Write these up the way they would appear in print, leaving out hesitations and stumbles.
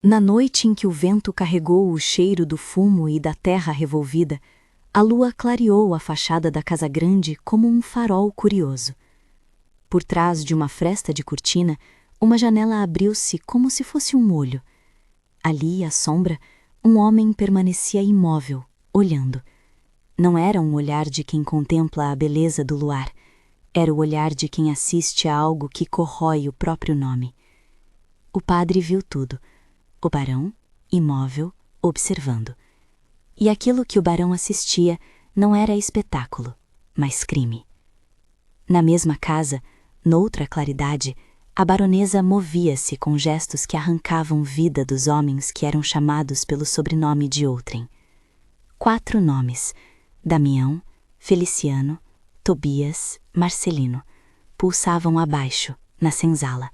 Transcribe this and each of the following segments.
Na noite em que o vento carregou o cheiro do fumo e da terra revolvida, a lua clareou a fachada da casa grande como um farol curioso. Por trás de uma fresta de cortina, uma janela abriu-se como se fosse um olho. Ali, à sombra, um homem permanecia imóvel, olhando. Não era um olhar de quem contempla a beleza do luar. Era o olhar de quem assiste a algo que corrói o próprio nome. O padre viu tudo. O barão, imóvel, observando. E aquilo que o barão assistia não era espetáculo, mas crime. Na mesma casa, noutra claridade, a baronesa movia-se com gestos que arrancavam vida dos homens que eram chamados pelo sobrenome de outrem. 4 nomes: Damião, Feliciano, Tobias, Marcelino, pulsavam abaixo, na senzala,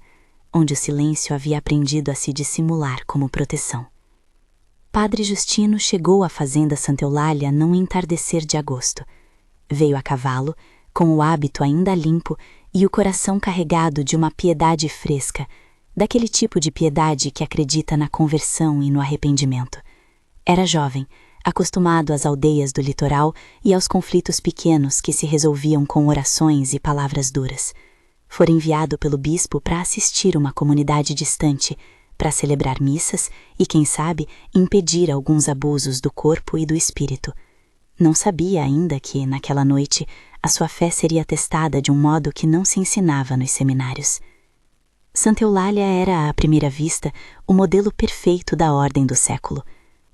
onde o silêncio havia aprendido a se dissimular como proteção. Padre Justino chegou à fazenda Santa Eulália num entardecer de agosto. Veio a cavalo, com o hábito ainda limpo e o coração carregado de uma piedade fresca, daquele tipo de piedade que acredita na conversão e no arrependimento. Era jovem, acostumado às aldeias do litoral e aos conflitos pequenos que se resolviam com orações e palavras duras. Fora enviado pelo bispo para assistir uma comunidade distante, para celebrar missas e, quem sabe, impedir alguns abusos do corpo e do espírito. Não sabia ainda que, naquela noite, a sua fé seria testada de um modo que não se ensinava nos seminários. Santa Eulália era, à primeira vista, o modelo perfeito da ordem do século.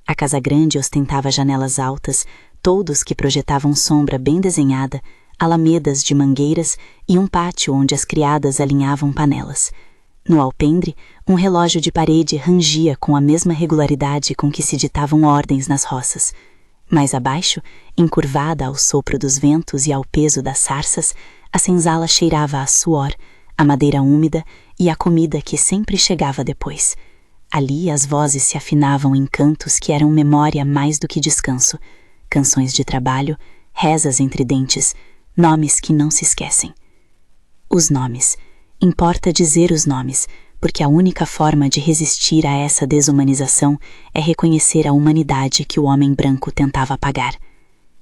A casa grande ostentava janelas altas, toldos que projetavam sombra bem desenhada, alamedas de mangueiras e um pátio onde as criadas alinhavam panelas. No alpendre, um relógio de parede rangia com a mesma regularidade com que se ditavam ordens nas roças. Mais abaixo, encurvada ao sopro dos ventos e ao peso das sarças, a senzala cheirava a suor, a madeira úmida e a comida que sempre chegava depois. Ali as vozes se afinavam em cantos que eram memória mais do que descanso, canções de trabalho, rezas entre dentes, nomes que não se esquecem. Os nomes. Importa dizer os nomes, porque a única forma de resistir a essa desumanização é reconhecer a humanidade que o homem branco tentava apagar.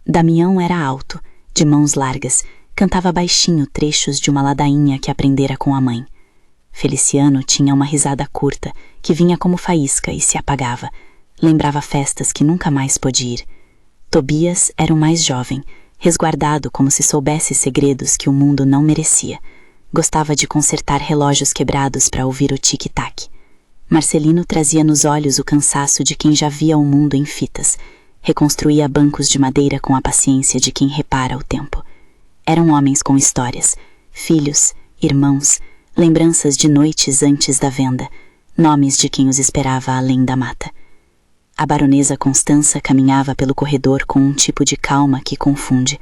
Damião era alto, de mãos largas, cantava baixinho trechos de uma ladainha que aprendera com a mãe. Feliciano tinha uma risada curta, que vinha como faísca e se apagava. Lembrava festas que nunca mais pôde ir. Tobias era o mais jovem, resguardado como se soubesse segredos que o mundo não merecia. Gostava de consertar relógios quebrados para ouvir o tic-tac. Marcelino trazia nos olhos o cansaço de quem já via o mundo em fitas. Reconstruía bancos de madeira com a paciência de quem repara o tempo. Eram homens com histórias, filhos, irmãos, lembranças de noites antes da venda, nomes de quem os esperava além da mata. A baronesa Constança caminhava pelo corredor com um tipo de calma que confunde,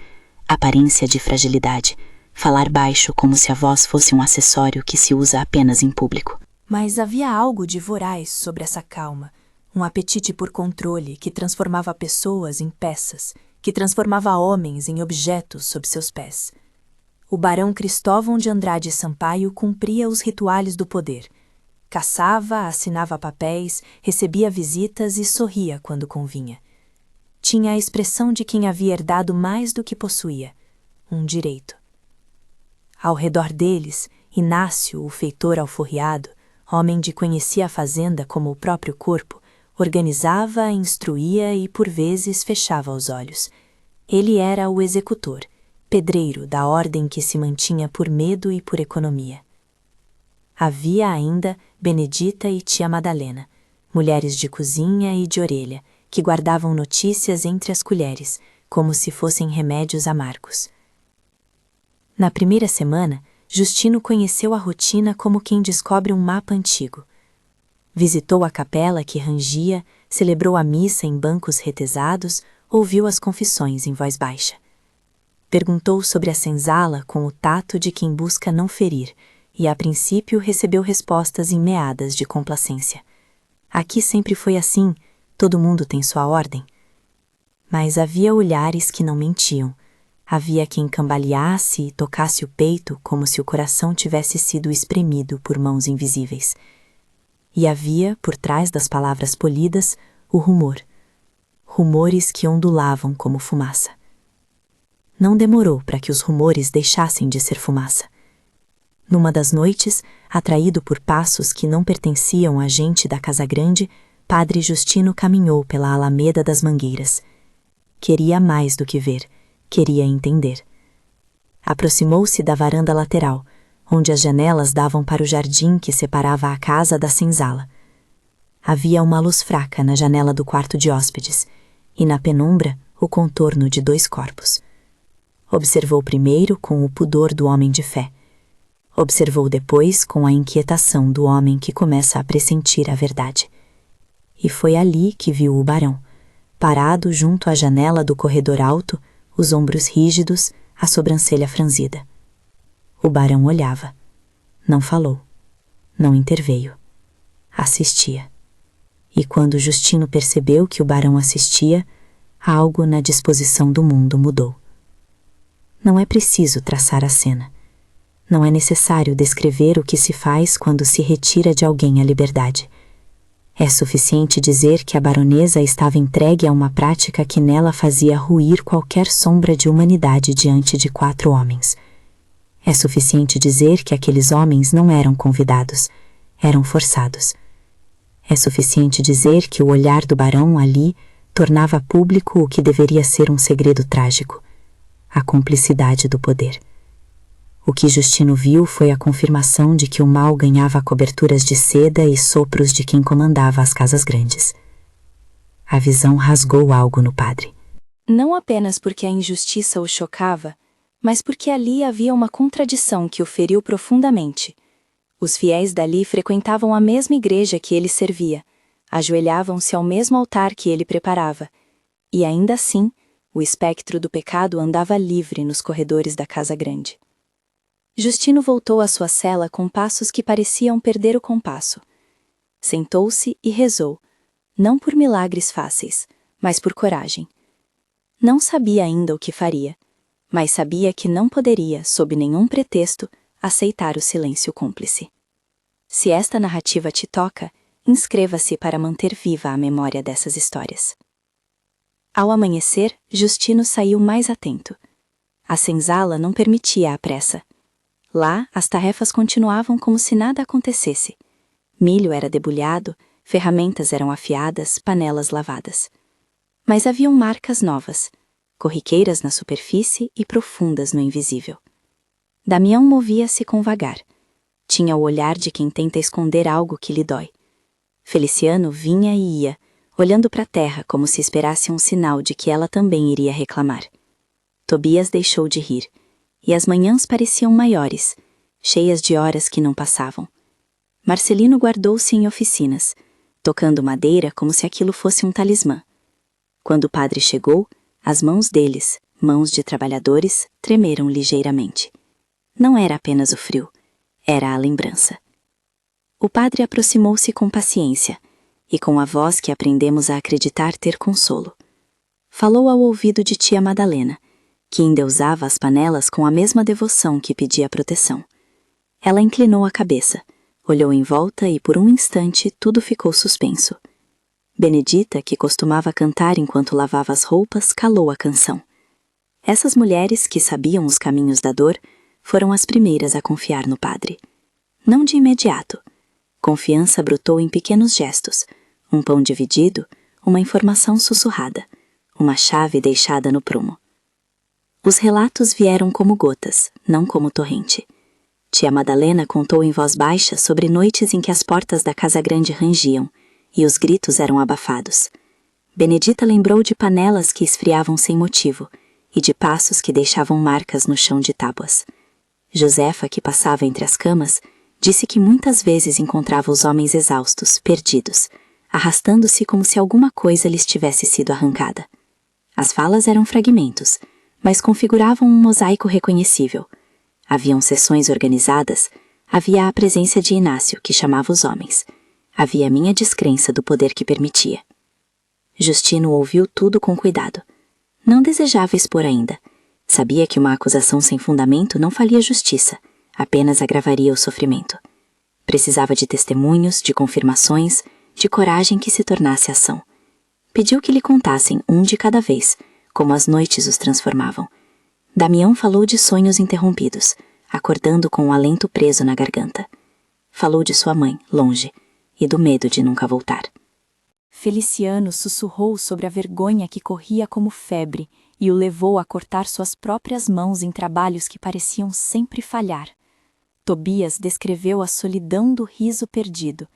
aparência de fragilidade, falar baixo como se a voz fosse um acessório que se usa apenas em público. Mas havia algo de voraz sobre essa calma, um apetite por controle que transformava pessoas em peças, que transformava homens em objetos sob seus pés. O barão Cristóvão de Andrade Sampaio cumpria os rituais do poder. Caçava, assinava papéis, recebia visitas e sorria quando convinha. Tinha a expressão de quem havia herdado mais do que possuía, um direito. Ao redor deles, Inácio, o feitor alforriado, homem de conhecia a fazenda como o próprio corpo, organizava, instruía e por vezes fechava os olhos. Ele era o executor, pedreiro da ordem que se mantinha por medo e por economia. Havia ainda Benedita e tia Madalena, mulheres de cozinha e de orelha, que guardavam notícias entre as colheres, como se fossem remédios amargos. Na primeira semana, Justino conheceu a rotina como quem descobre um mapa antigo. Visitou a capela que rangia, celebrou a missa em bancos retesados, ouviu as confissões em voz baixa. Perguntou sobre a senzala com o tato de quem busca não ferir, e a princípio recebeu respostas enmeadas de complacência. Aqui sempre foi assim, todo mundo tem sua ordem. Mas havia olhares que não mentiam. Havia quem cambaleasse e tocasse o peito como se o coração tivesse sido espremido por mãos invisíveis. e havia, por trás das palavras polidas, o rumor. Rumores que ondulavam como fumaça. Não demorou para que os rumores deixassem de ser fumaça. Numa das noites, atraído por passos que não pertenciam a gente da Casa Grande, Padre Justino caminhou pela Alameda das Mangueiras. Queria mais do que ver, queria entender. Aproximou-se da varanda lateral, onde as janelas davam para o jardim que separava a casa da senzala. Havia uma luz fraca na janela do quarto de hóspedes, e na penumbra o contorno de 2 corpos. Observou primeiro com o pudor do homem de fé. Observou depois com a inquietação do homem que começa a pressentir a verdade. E foi ali que viu o barão, parado junto à janela do corredor alto, os ombros rígidos, a sobrancelha franzida. O barão olhava. Não falou. Não interveio. Assistia. E quando Justino percebeu que o barão assistia, algo na disposição do mundo mudou. Não é preciso traçar a cena. Não é necessário descrever o que se faz quando se retira de alguém a liberdade. É suficiente dizer que a baronesa estava entregue a uma prática que nela fazia ruir qualquer sombra de humanidade diante de 4 homens. É suficiente dizer que aqueles homens não eram convidados, eram forçados. É suficiente dizer que o olhar do barão ali tornava público o que deveria ser um segredo trágico: a cumplicidade do poder. O que Justino viu foi a confirmação de que o mal ganhava coberturas de seda e sopros de quem comandava as casas grandes. A visão rasgou algo no padre. Não apenas porque a injustiça o chocava, mas porque ali havia uma contradição que o feriu profundamente. Os fiéis dali frequentavam a mesma igreja que ele servia, ajoelhavam-se ao mesmo altar que ele preparava, e ainda assim, o espectro do pecado andava livre nos corredores da Casa Grande. Justino voltou à sua cela com passos que pareciam perder o compasso. Sentou-se e rezou, não por milagres fáceis, mas por coragem. Não sabia ainda o que faria, mas sabia que não poderia, sob nenhum pretexto, aceitar o silêncio cúmplice. Se esta narrativa te toca, inscreva-se para manter viva a memória dessas histórias. Ao amanhecer, Justino saiu mais atento. A senzala não permitia a pressa. Lá, as tarefas continuavam como se nada acontecesse. Milho era debulhado, ferramentas eram afiadas, panelas lavadas. Mas haviam marcas novas, corriqueiras na superfície e profundas no invisível. Damião movia-se com vagar. Tinha o olhar de quem tenta esconder algo que lhe dói. Feliciano vinha e ia, olhando para a terra como se esperasse um sinal de que ela também iria reclamar. Tobias deixou de rir, e as manhãs pareciam maiores, cheias de horas que não passavam. Marcelino guardou-se em oficinas, tocando madeira como se aquilo fosse um talismã. Quando o padre chegou, as mãos deles, mãos de trabalhadores, tremeram ligeiramente. Não era apenas o frio, era a lembrança. O padre aproximou-se com paciência, e com a voz que aprendemos a acreditar ter consolo. Falou ao ouvido de tia Madalena, que endeusava as panelas com a mesma devoção que pedia proteção. Ela inclinou a cabeça, olhou em volta e por um instante tudo ficou suspenso. Benedita, que costumava cantar enquanto lavava as roupas, calou a canção. Essas mulheres, que sabiam os caminhos da dor, foram as primeiras a confiar no padre. Não de imediato. Confiança brotou em pequenos gestos, um pão dividido, uma informação sussurrada, uma chave deixada no prumo. Os relatos vieram como gotas, não como torrente. Tia Madalena contou em voz baixa sobre noites em que as portas da Casa Grande rangiam, e os gritos eram abafados. Benedita lembrou de panelas que esfriavam sem motivo, e de passos que deixavam marcas no chão de tábuas. Josefa, que passava entre as camas, disse que muitas vezes encontrava os homens exaustos, perdidos, arrastando-se como se alguma coisa lhes tivesse sido arrancada. As falas eram fragmentos, mas configuravam um mosaico reconhecível. Haviam sessões organizadas, havia a presença de Inácio, que chamava os homens. Havia a minha descrença do poder que permitia. Justino ouviu tudo com cuidado. Não desejava expor ainda. Sabia que uma acusação sem fundamento não faria justiça, apenas agravaria o sofrimento. Precisava de testemunhos, de confirmações, de coragem que se tornasse ação. Pediu que lhe contassem um de cada vez, como as noites os transformavam. Damião falou de sonhos interrompidos, acordando com o alento preso na garganta. Falou de sua mãe, longe, e do medo de nunca voltar. Feliciano sussurrou sobre a vergonha que corria como febre e o levou a cortar suas próprias mãos em trabalhos que pareciam sempre falhar. Tobias descreveu a solidão do riso perdido.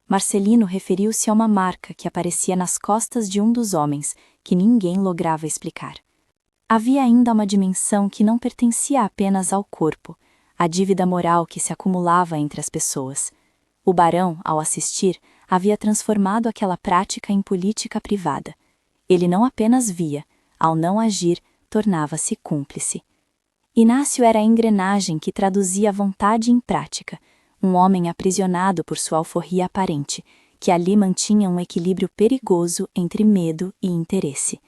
Marcelino referiu-se a uma marca que aparecia nas costas de um dos homens, que ninguém lograva explicar. Havia ainda uma dimensão que não pertencia apenas ao corpo, a dívida moral que se acumulava entre as pessoas. O barão, ao assistir, havia transformado aquela prática em política privada. Ele não apenas via, ao não agir, tornava-se cúmplice. Inácio era a engrenagem que traduzia a vontade em prática, um homem aprisionado por sua alforria aparente, que ali mantinha um equilíbrio perigoso entre medo e interesse.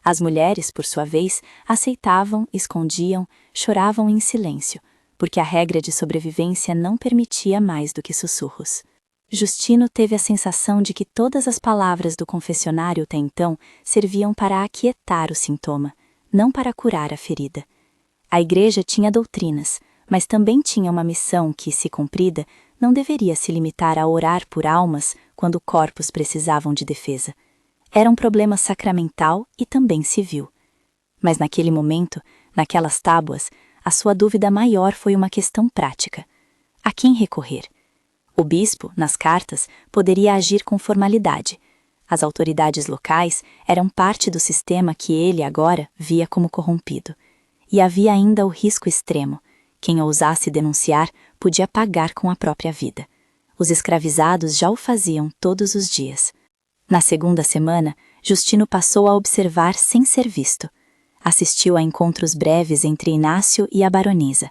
As mulheres, por sua vez, aceitavam, escondiam, choravam em silêncio, porque a regra de sobrevivência não permitia mais do que sussurros. Justino teve a sensação de que todas as palavras do confessionário até então serviam para aquietar o sintoma, não para curar a ferida. A igreja tinha doutrinas, mas também tinha uma missão que, se cumprida, não deveria se limitar a orar por almas quando corpos precisavam de defesa. Era um problema sacramental e também civil. Mas naquele momento, naquelas tábuas, a sua dúvida maior foi uma questão prática. A quem recorrer? O bispo, nas cartas, poderia agir com formalidade. As autoridades locais eram parte do sistema que ele, agora, via como corrompido. E havia ainda o risco extremo. Quem ousasse denunciar podia pagar com a própria vida. Os escravizados já o faziam todos os dias. Na segunda semana, Justino passou a observar sem ser visto. Assistiu a encontros breves entre Inácio e a baronesa.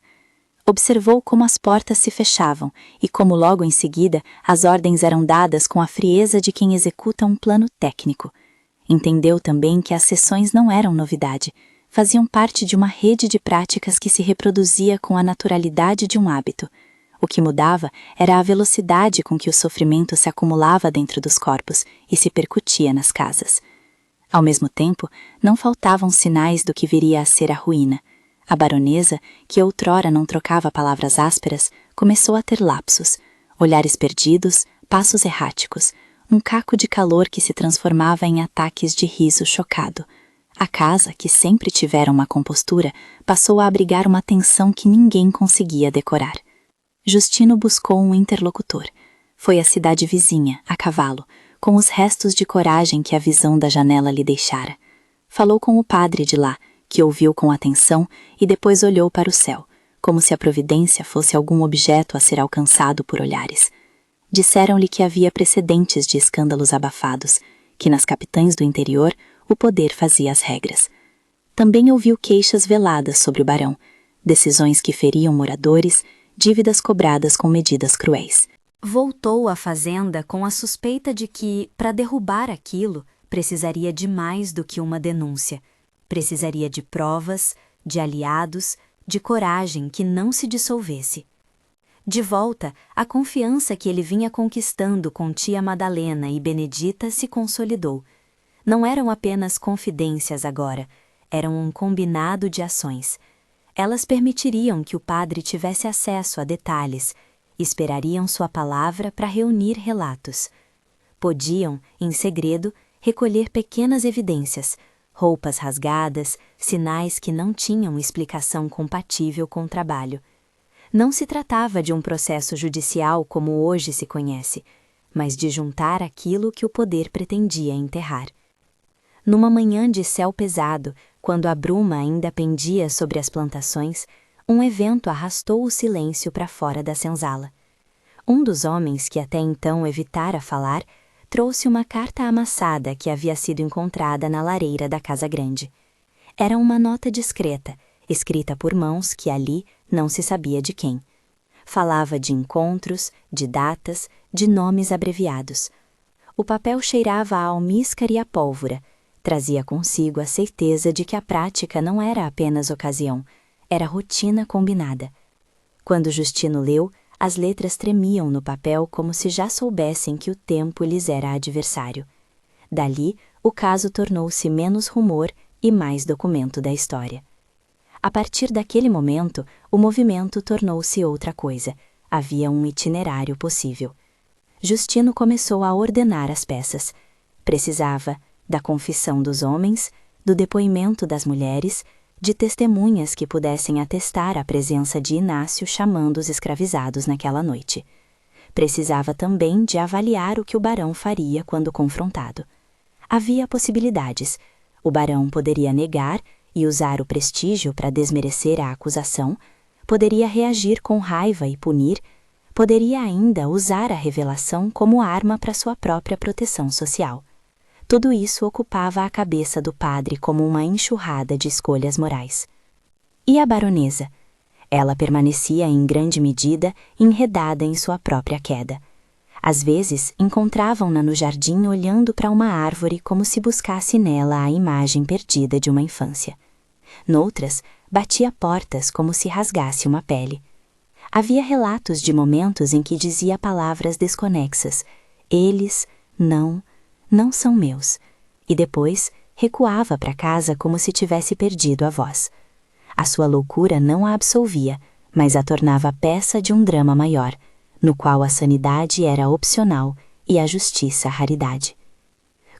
Observou como as portas se fechavam e como logo em seguida as ordens eram dadas com a frieza de quem executa um plano técnico. Entendeu também que as sessões não eram novidade, faziam parte de uma rede de práticas que se reproduzia com a naturalidade de um hábito. O que mudava era a velocidade com que o sofrimento se acumulava dentro dos corpos e se percutia nas casas. Ao mesmo tempo, não faltavam sinais do que viria a ser a ruína. A baronesa, que outrora não trocava palavras ásperas, começou a ter lapsos, olhares perdidos, passos erráticos, um caco de calor que se transformava em ataques de riso chocado. A casa, que sempre tivera uma compostura, passou a abrigar uma tensão que ninguém conseguia decorar. Justino buscou um interlocutor. Foi à cidade vizinha, a cavalo, com os restos de coragem que a visão da janela lhe deixara. Falou com o padre de lá, que ouviu com atenção e depois olhou para o céu, como se a providência fosse algum objeto a ser alcançado por olhares. Disseram-lhe que havia precedentes de escândalos abafados, que nas capitães do interior o poder fazia as regras. Também ouviu queixas veladas sobre o barão, decisões que feriam moradores, dívidas cobradas com medidas cruéis. Voltou à fazenda com a suspeita de que, para derrubar aquilo, precisaria de mais do que uma denúncia. Precisaria de provas, de aliados, de coragem que não se dissolvesse. De volta, a confiança que ele vinha conquistando com tia Madalena e Benedita se consolidou. Não eram apenas confidências agora, eram um combinado de ações. Elas permitiriam que o padre tivesse acesso a detalhes, esperariam sua palavra para reunir relatos. Podiam, em segredo, recolher pequenas evidências, roupas rasgadas, sinais que não tinham explicação compatível com o trabalho. Não se tratava de um processo judicial como hoje se conhece, mas de juntar aquilo que o poder pretendia enterrar. Numa manhã de céu pesado, quando a bruma ainda pendia sobre as plantações, um evento arrastou o silêncio para fora da senzala. Um dos homens que até então evitara falar, trouxe uma carta amassada que havia sido encontrada na lareira da casa grande. Era uma nota discreta, escrita por mãos que ali não se sabia de quem. Falava de encontros, de datas, de nomes abreviados. O papel cheirava a almíscar e a pólvora. Trazia consigo a certeza de que a prática não era apenas ocasião, era rotina combinada. Quando Justino leu, As letras tremiam no papel como se já soubessem que o tempo lhes era adversário. Dali, o caso tornou-se menos rumor e mais documento da história. A partir daquele momento, o movimento tornou-se outra coisa. Havia um itinerário possível. Justino começou a ordenar as peças. Precisava da confissão dos homens, do depoimento das mulheres, de testemunhas que pudessem atestar a presença de Inácio chamando os escravizados naquela noite. Precisava também de avaliar o que o barão faria quando confrontado. Havia possibilidades. O barão poderia negar e usar o prestígio para desmerecer a acusação, poderia reagir com raiva e punir, poderia ainda usar a revelação como arma para sua própria proteção social. Tudo isso ocupava a cabeça do padre como uma enxurrada de escolhas morais. E a baronesa? Ela permanecia em grande medida enredada em sua própria queda. Às vezes, encontravam-na no jardim olhando para uma árvore como se buscasse nela a imagem perdida de uma infância. Noutras, batia portas como se rasgasse uma pele. Havia relatos de momentos em que dizia palavras desconexas. Eles, não são meus. E depois recuava para casa como se tivesse perdido a voz. A sua loucura não a absolvia, mas a tornava peça de um drama maior, no qual a sanidade era opcional e a justiça raridade.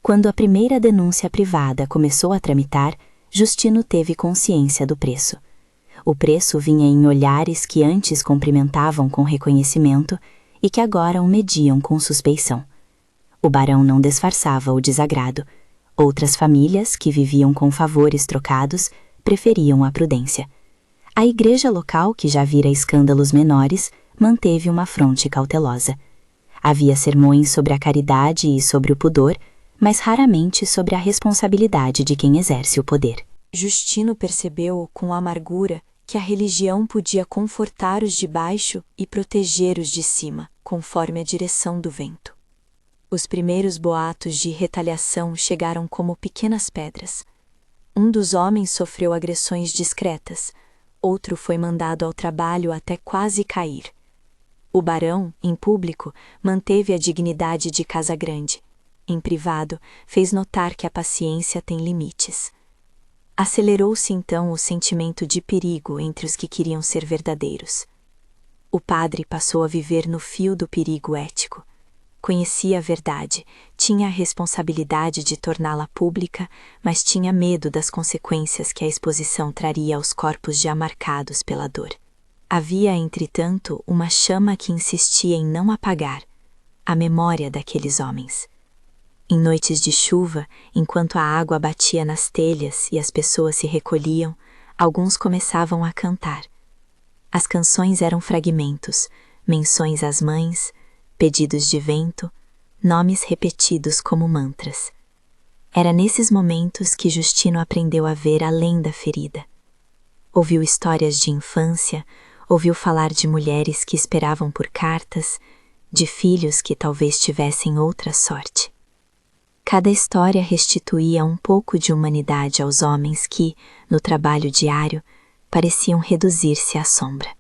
Quando a primeira denúncia privada começou a tramitar, Justino teve consciência do preço. O preço vinha em olhares que antes cumprimentavam com reconhecimento e que agora o mediam com suspeição. O barão não disfarçava o desagrado. Outras famílias, que viviam com favores trocados, preferiam a prudência. A igreja local, que já vira escândalos menores, manteve uma fronte cautelosa. Havia sermões sobre a caridade e sobre o pudor, mas raramente sobre a responsabilidade de quem exerce o poder. Justino percebeu com amargura que a religião podia confortar os de baixo e proteger os de cima, conforme a direção do vento. Os primeiros boatos de retaliação chegaram como pequenas pedras. Um dos homens sofreu agressões discretas, outro foi mandado ao trabalho até quase cair. O barão, em público, manteve a dignidade de Casagrande. Em privado, fez notar que a paciência tem limites. Acelerou-se então o sentimento de perigo entre os que queriam ser verdadeiros. O padre passou a viver no fio do perigo ético. Conhecia a verdade, tinha a responsabilidade de torná-la pública, mas tinha medo das consequências que a exposição traria aos corpos já marcados pela dor. Havia, entretanto, uma chama que insistia em não apagar, a memória daqueles homens. Em noites de chuva, enquanto a água batia nas telhas e as pessoas se recolhiam, alguns começavam a cantar. As canções eram fragmentos, menções às mães, pedidos de vento, nomes repetidos como mantras. Era nesses momentos que Justino aprendeu a ver além da ferida. Ouviu histórias de infância, ouviu falar de mulheres que esperavam por cartas, de filhos que talvez tivessem outra sorte. Cada história restituía um pouco de humanidade aos homens que, no trabalho diário, pareciam reduzir-se à sombra.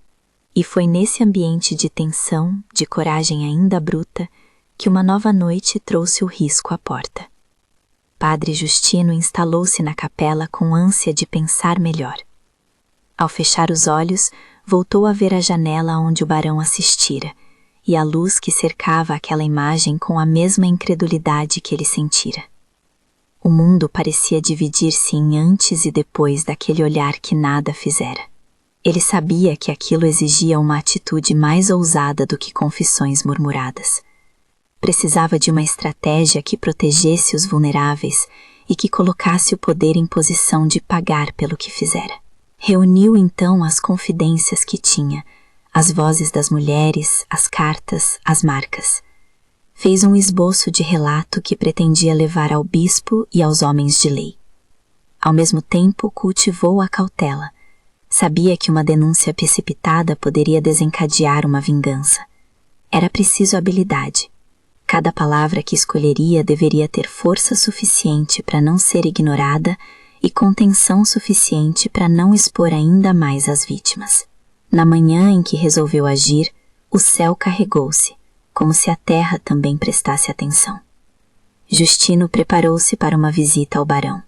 E foi nesse ambiente de tensão, de coragem ainda bruta, que uma nova noite trouxe o risco à porta. Padre Justino instalou-se na capela com ânsia de pensar melhor. Ao fechar os olhos, voltou a ver a janela onde o barão assistira, e a luz que cercava aquela imagem com a mesma incredulidade que ele sentira. O mundo parecia dividir-se em antes e depois daquele olhar que nada fizera. Ele sabia que aquilo exigia uma atitude mais ousada do que confissões murmuradas. Precisava de uma estratégia que protegesse os vulneráveis e que colocasse o poder em posição de pagar pelo que fizera. Reuniu então as confidências que tinha, as vozes das mulheres, as cartas, as marcas. Fez um esboço de relato que pretendia levar ao bispo e aos homens de lei. Ao mesmo tempo, cultivou a cautela. Sabia que uma denúncia precipitada poderia desencadear uma vingança. Era preciso habilidade. Cada palavra que escolheria deveria ter força suficiente para não ser ignorada e contenção suficiente para não expor ainda mais as vítimas. Na manhã em que resolveu agir, O céu carregou-se, como se a terra também prestasse atenção. Justino preparou-se para uma visita ao barão.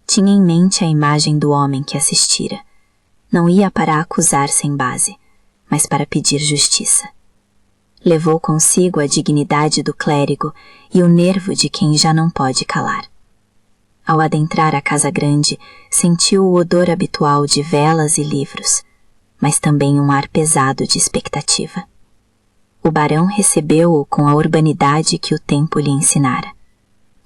Tinha em mente a imagem do homem que assistira. Não ia para acusar sem base, mas para pedir justiça. Levou consigo a dignidade do clérigo e o nervo de quem já não pode calar. Ao adentrar a casa grande, sentiu o odor habitual de velas e livros, mas também um ar pesado de expectativa. O barão recebeu-o com a urbanidade que o tempo lhe ensinara.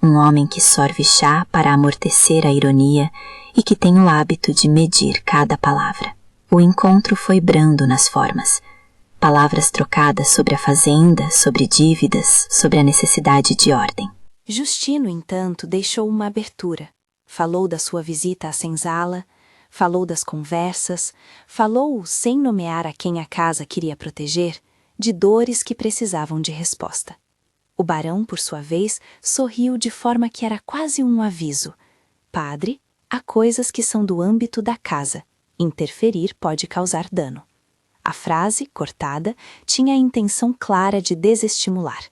Um homem que sorve chá para amortecer a ironia e que tem o hábito de medir cada palavra. O encontro foi brando nas formas. Palavras trocadas sobre a fazenda, sobre dívidas, sobre a necessidade de ordem. Justino, entanto, deixou uma abertura. Falou da sua visita à senzala, falou das conversas, falou, sem nomear a quem a casa queria proteger, de dores que precisavam de resposta. O barão, por sua vez, sorriu de forma que era quase um aviso. Padre, há coisas que são do âmbito da casa. Interferir pode causar dano. A frase, cortada, tinha a intenção clara de desestimular.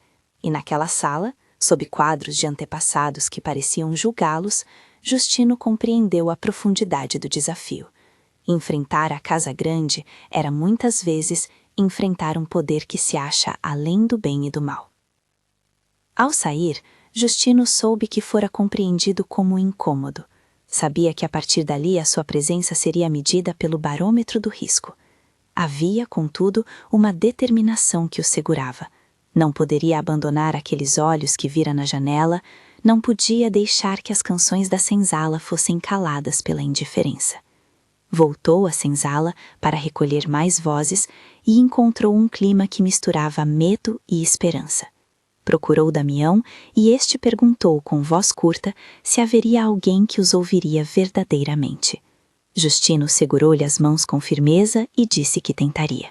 E naquela sala, sob quadros de antepassados que pareciam julgá-los, Justino compreendeu a profundidade do desafio. Enfrentar a casa grande era muitas vezes enfrentar um poder que se acha além do bem e do mal. Ao sair, Justino soube que fora compreendido como incômodo. Sabia que a partir dali a sua presença seria medida pelo barômetro do risco. Havia, contudo, uma determinação que o segurava. Não poderia abandonar aqueles olhos que vira na janela, não podia deixar que as canções da senzala fossem caladas pela indiferença. Voltou à senzala para recolher mais vozes e encontrou um clima que misturava medo e esperança. Procurou Damião e este perguntou com voz curta se haveria alguém que os ouviria verdadeiramente. Justino segurou-lhe as mãos com firmeza e disse que tentaria.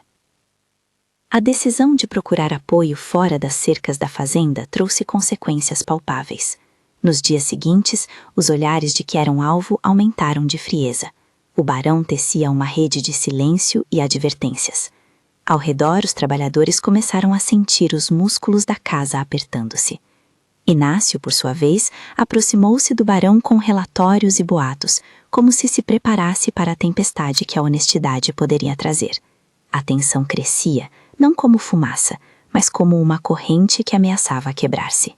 A decisão de procurar apoio fora das cercas da fazenda trouxe consequências palpáveis. Nos dias seguintes, os olhares de que eram alvo aumentaram de frieza. O barão tecia uma rede de silêncio e advertências. Ao redor, os trabalhadores começaram a sentir os músculos da casa apertando-se. Inácio, por sua vez, aproximou-se do barão com relatórios e boatos, como se preparasse para a tempestade que a honestidade poderia trazer. A tensão crescia, não como fumaça, mas como uma corrente que ameaçava quebrar-se.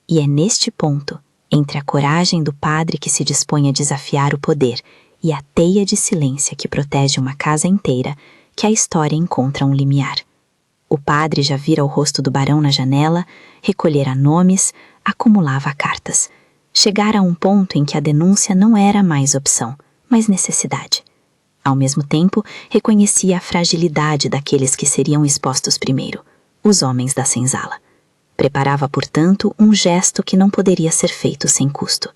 E é neste ponto, entre a coragem do padre que se dispõe a desafiar o poder e a teia de silêncio que protege uma casa inteira, que a história encontra um limiar. O padre já vira o rosto do barão na janela, recolhera nomes, acumulava cartas. Chegara a um ponto em que a denúncia não era mais opção, mas necessidade. Ao mesmo tempo, reconhecia a fragilidade daqueles que seriam expostos primeiro, os homens da senzala. Preparava, portanto, um gesto que não poderia ser feito sem custo.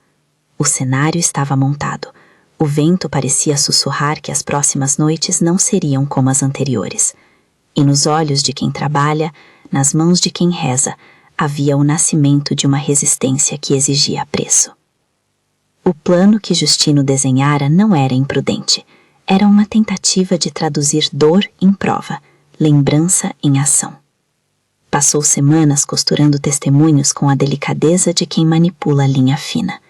O cenário estava montado. O vento parecia sussurrar que as próximas noites não seriam como as anteriores. E nos olhos de quem trabalha, nas mãos de quem reza, havia o nascimento de uma resistência que exigia preço. O plano que Justino desenhara não era imprudente. Era uma tentativa de traduzir dor em prova, lembrança em ação. Passou semanas costurando testemunhos com a delicadeza de quem manipula a linha fina.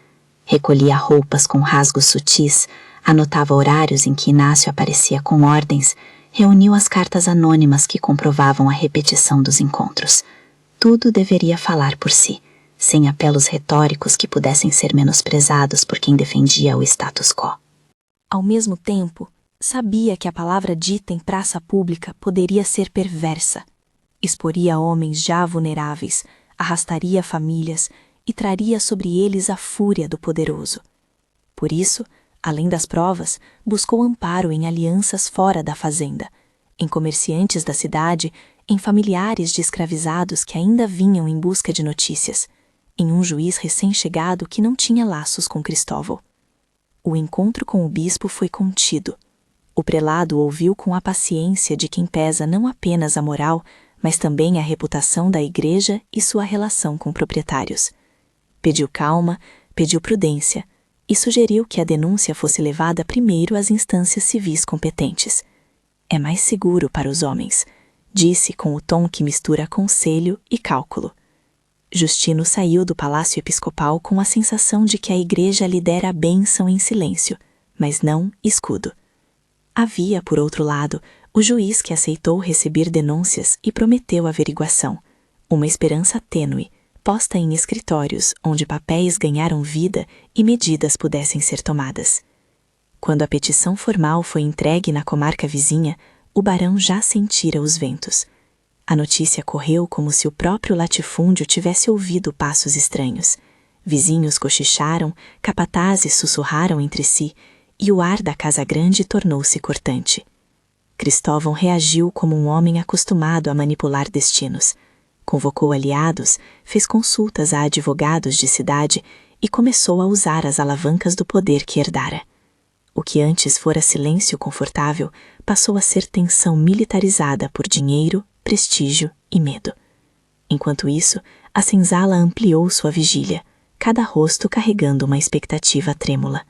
Recolhia roupas com rasgos sutis, anotava horários em que Inácio aparecia com ordens, reuniu as cartas anônimas que comprovavam a repetição dos encontros. Tudo deveria falar por si, sem apelos retóricos que pudessem ser menosprezados por quem defendia o status quo. Ao mesmo tempo, sabia que a palavra dita em praça pública poderia ser perversa. Exporia homens já vulneráveis, arrastaria famílias e traria sobre eles a fúria do poderoso. Por isso, além das provas, buscou amparo em alianças fora da fazenda, em comerciantes da cidade, em familiares de escravizados que ainda vinham em busca de notícias, em um juiz recém-chegado que não tinha laços com Cristóvão. O encontro com o bispo foi contido. O prelado ouviu com a paciência de quem pesa não apenas a moral, mas também a reputação da igreja e sua relação com proprietários. Pediu calma, pediu prudência e sugeriu que a denúncia fosse levada primeiro às instâncias civis competentes. É mais seguro para os homens, disse com o tom que mistura conselho e cálculo. Justino saiu do palácio episcopal com a sensação de que a igreja lhe dera a bênção em silêncio, mas não escudo. Havia, por outro lado, o juiz que aceitou receber denúncias e prometeu averiguação, uma esperança tênue, posta em escritórios onde papéis ganharam vida e medidas pudessem ser tomadas. Quando a petição formal foi entregue na comarca vizinha, o barão já sentira os ventos. A notícia correu como se o próprio latifúndio tivesse ouvido passos estranhos. Vizinhos cochicharam, capatazes sussurraram entre si, e o ar da casa grande tornou-se cortante. Cristóvão reagiu como um homem acostumado a manipular destinos. Convocou aliados, fez consultas a advogados de cidade e começou a usar as alavancas do poder que herdara. O que antes fora silêncio confortável passou a ser tensão militarizada por dinheiro, prestígio e medo. Enquanto isso, a senzala ampliou sua vigília, cada rosto carregando uma expectativa trêmula.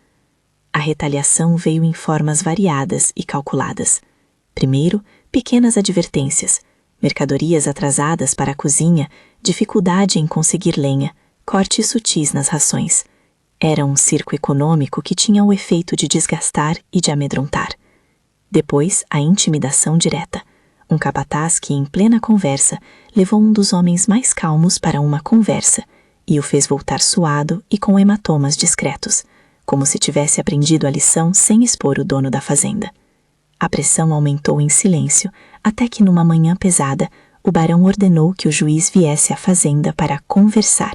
A retaliação veio em formas variadas e calculadas. Primeiro, pequenas advertências, mercadorias atrasadas para a cozinha, dificuldade em conseguir lenha, cortes sutis nas rações. Era um circo econômico que tinha o efeito de desgastar e de amedrontar. Depois, a intimidação direta. Um capataz que, em plena conversa, levou um dos homens mais calmos para uma conversa e o fez voltar suado e com hematomas discretos, como se tivesse aprendido a lição sem expor o dono da fazenda. A pressão aumentou em silêncio, até que numa manhã pesada, o barão ordenou que o juiz viesse à fazenda para conversar,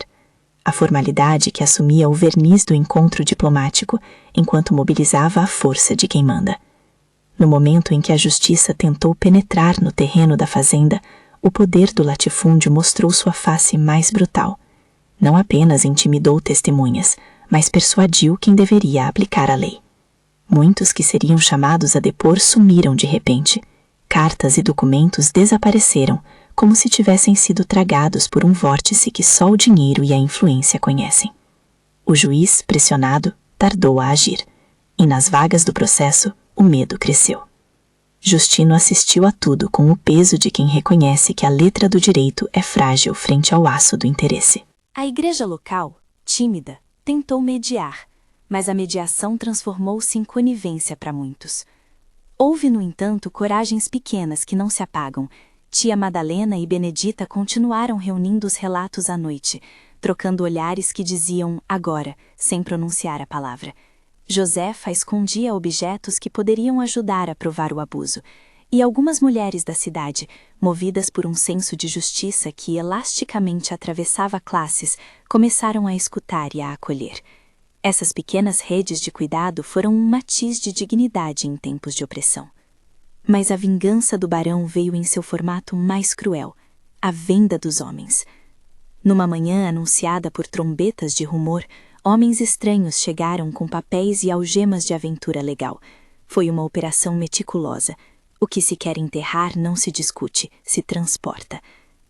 a formalidade que assumia o verniz do encontro diplomático enquanto mobilizava a força de quem manda. No momento em que a justiça tentou penetrar no terreno da fazenda, o poder do latifúndio mostrou sua face mais brutal. Não apenas intimidou testemunhas, mas persuadiu quem deveria aplicar a lei. Muitos que seriam chamados a depor sumiram de repente. Cartas e documentos desapareceram, como se tivessem sido tragados por um vórtice que só o dinheiro e a influência conhecem. O juiz, pressionado, tardou a agir, e nas vagas do processo, o medo cresceu. Justino assistiu a tudo com o peso de quem reconhece que a letra do direito é frágil frente ao aço do interesse. A igreja local, tímida, tentou mediar, mas a mediação transformou-se em conivência para muitos. Houve, no entanto, coragens pequenas que não se apagam. Tia Madalena e Benedita continuaram reunindo os relatos à noite, trocando olhares que diziam agora, sem pronunciar a palavra. Josefa escondia objetos que poderiam ajudar a provar o abuso, e algumas mulheres da cidade, movidas por um senso de justiça que elasticamente atravessava classes, começaram a escutar e a acolher. Essas pequenas redes de cuidado foram um matiz de dignidade em tempos de opressão. Mas a vingança do barão veio em seu formato mais cruel, a venda dos homens. Numa manhã anunciada por trombetas de rumor, homens estranhos chegaram com papéis e algemas de aventura legal. Foi uma operação meticulosa. O que se quer enterrar não se discute, se transporta.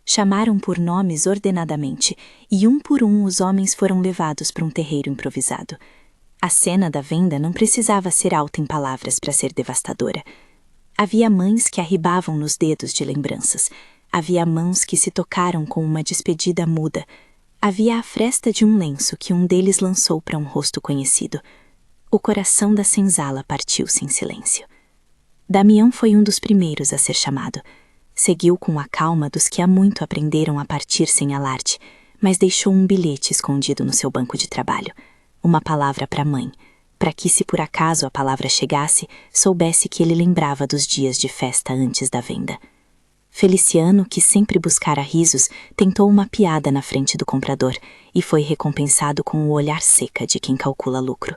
Chamaram por nomes ordenadamente, e um por um os homens foram levados para um terreiro improvisado. A cena da venda não precisava ser alta em palavras para ser devastadora. Havia mães que arribavam nos dedos de lembranças. Havia mãos que se tocaram com uma despedida muda. Havia a fresta de um lenço que um deles lançou para um rosto conhecido. O coração da senzala partiu-se em silêncio. Damião foi um dos primeiros a ser chamado. Seguiu com a calma dos que há muito aprenderam a partir sem alarde, mas deixou um bilhete escondido no seu banco de trabalho. Uma palavra para a mãe, para que, se por acaso a palavra chegasse, soubesse que ele lembrava dos dias de festa antes da venda. Feliciano, que sempre buscara risos, tentou uma piada na frente do comprador e foi recompensado com o olhar seca de quem calcula lucro.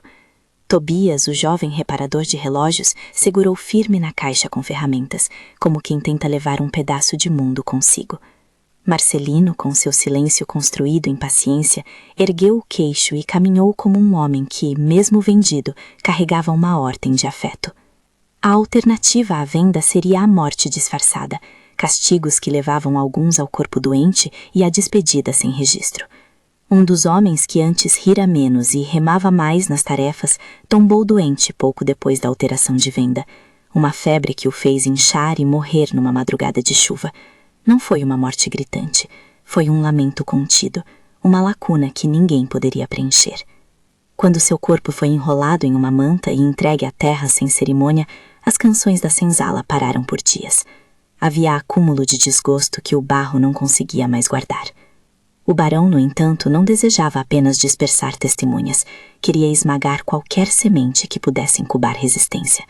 Tobias, o jovem reparador de relógios, segurou firme na caixa com ferramentas, como quem tenta levar um pedaço de mundo consigo. Marcelino, com seu silêncio construído em paciência, ergueu o queixo e caminhou como um homem que, mesmo vendido, carregava uma ordem de afeto. A alternativa à venda seria a morte disfarçada, castigos que levavam alguns ao corpo doente e à despedida sem registro. Um dos homens que antes rira menos e remava mais nas tarefas tombou doente pouco depois da alteração de venda. uma febre que o fez inchar e morrer numa madrugada de chuva. Não foi uma morte gritante, foi um lamento contido, uma lacuna que ninguém poderia preencher. Quando seu corpo foi enrolado em uma manta e entregue à terra sem cerimônia, as canções da senzala pararam por dias. Havia acúmulo de desgosto que o barro não conseguia mais guardar. O barão, no entanto, não desejava apenas dispersar testemunhas, queria esmagar qualquer semente que pudesse incubar resistência.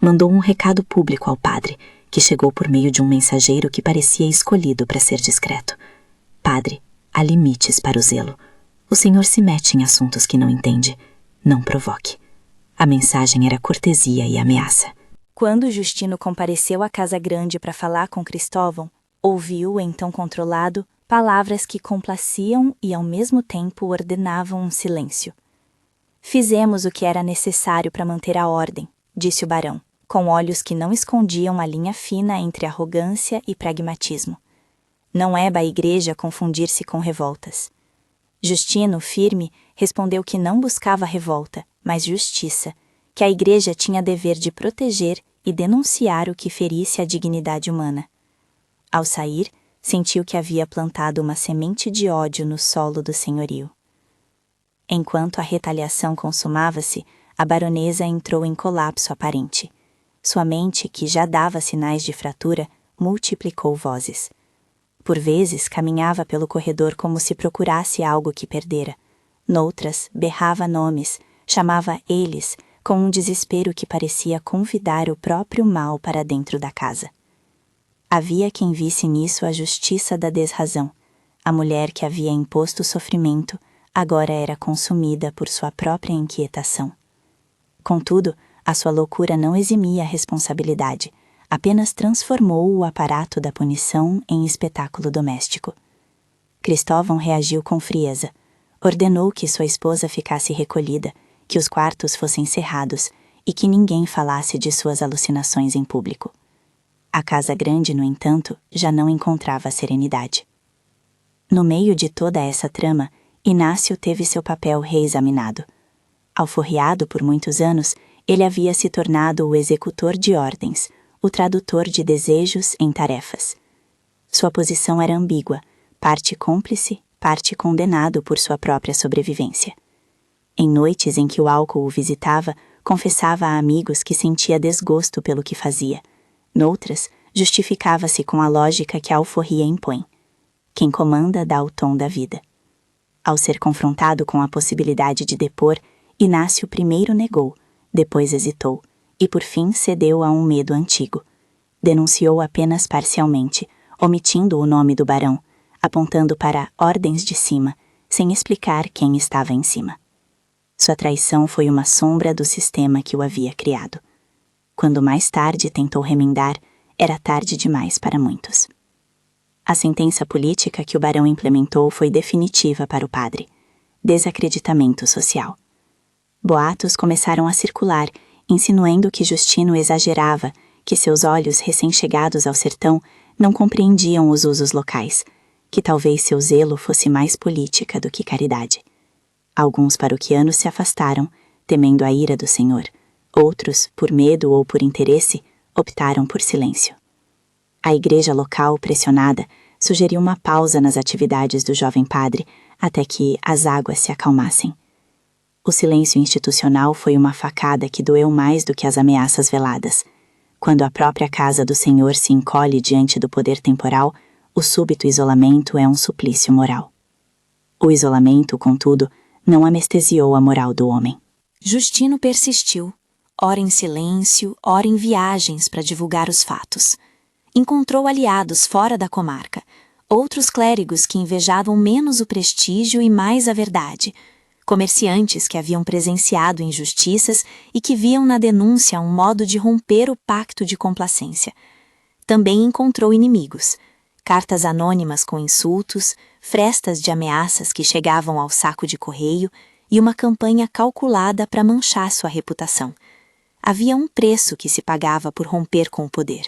Mandou um recado público ao padre, que chegou por meio de um mensageiro que parecia escolhido para ser discreto. Padre, há limites para o zelo. O senhor se mete em assuntos que não entende. Não provoque. A mensagem era cortesia e ameaça. Quando Justino compareceu à Casa Grande para falar com Cristóvão, ouviu, então controlado, palavras que complaciam e ao mesmo tempo ordenavam um silêncio. Fizemos o que era necessário para manter a ordem, disse o barão, com olhos que não escondiam a linha fina entre arrogância e pragmatismo. Não é da igreja confundir-se com revoltas. Justino, firme, respondeu que não buscava revolta, mas justiça, que a igreja tinha dever de proteger e denunciar o que ferisse a dignidade humana. Ao sair, sentiu que havia plantado uma semente de ódio no solo do senhorio. Enquanto a retaliação consumava-se, a baronesa entrou em colapso aparente. Sua mente, que já dava sinais de fratura, multiplicou vozes. Por vezes, caminhava pelo corredor como se procurasse algo que perdera. Noutras, berrava nomes, chamava eles, com um desespero que parecia convidar o próprio mal para dentro da casa. Havia quem visse nisso a justiça da desrazão. A mulher que havia imposto o sofrimento, agora era consumida por sua própria inquietação. Contudo, a sua loucura não eximia a responsabilidade, apenas transformou o aparato da punição em espetáculo doméstico. Cristóvão reagiu com frieza. Ordenou que sua esposa ficasse recolhida, que os quartos fossem cerrados e que ninguém falasse de suas alucinações em público. A Casa Grande, no entanto, já não encontrava serenidade. No meio de toda essa trama, Inácio teve seu papel reexaminado. Alforriado por muitos anos, ele havia se tornado o executor de ordens, o tradutor de desejos em tarefas. Sua posição era ambígua, parte cúmplice, parte condenado por sua própria sobrevivência. Em noites em que o álcool o visitava, confessava a amigos que sentia desgosto pelo que fazia. Noutras, justificava-se com a lógica que a alforria impõe. Quem comanda dá o tom da vida. Ao ser confrontado com a possibilidade de depor, Inácio primeiro negou, depois hesitou, e por fim cedeu a um medo antigo. Denunciou apenas parcialmente, omitindo o nome do barão, apontando para ordens de cima, sem explicar quem estava em cima. Sua traição foi uma sombra do sistema que o havia criado. Quando mais tarde tentou remendar, era tarde demais para muitos. A sentença política que o barão implementou foi definitiva para o padre: desacreditamento social. Boatos começaram a circular, insinuando que Justino exagerava, que seus olhos recém-chegados ao sertão não compreendiam os usos locais, que talvez seu zelo fosse mais política do que caridade. Alguns paroquianos se afastaram, temendo a ira do Senhor. Outros, por medo ou por interesse, optaram por silêncio. A igreja local, pressionada, sugeriu uma pausa nas atividades do jovem padre até que as águas se acalmassem. O silêncio institucional foi uma facada que doeu mais do que as ameaças veladas. Quando a própria casa do Senhor se encolhe diante do poder temporal, o súbito isolamento é um suplício moral. O isolamento, contudo, não anestesiou a moral do homem. Justino persistiu, ora em silêncio, ora em viagens para divulgar os fatos. Encontrou aliados fora da comarca, outros clérigos que invejavam menos o prestígio e mais a verdade, comerciantes que haviam presenciado injustiças e que viam na denúncia um modo de romper o pacto de complacência. Também encontrou inimigos, cartas anônimas com insultos, frestas de ameaças que chegavam ao saco de correio e uma campanha calculada para manchar sua reputação. Havia um preço que se pagava por romper com o poder.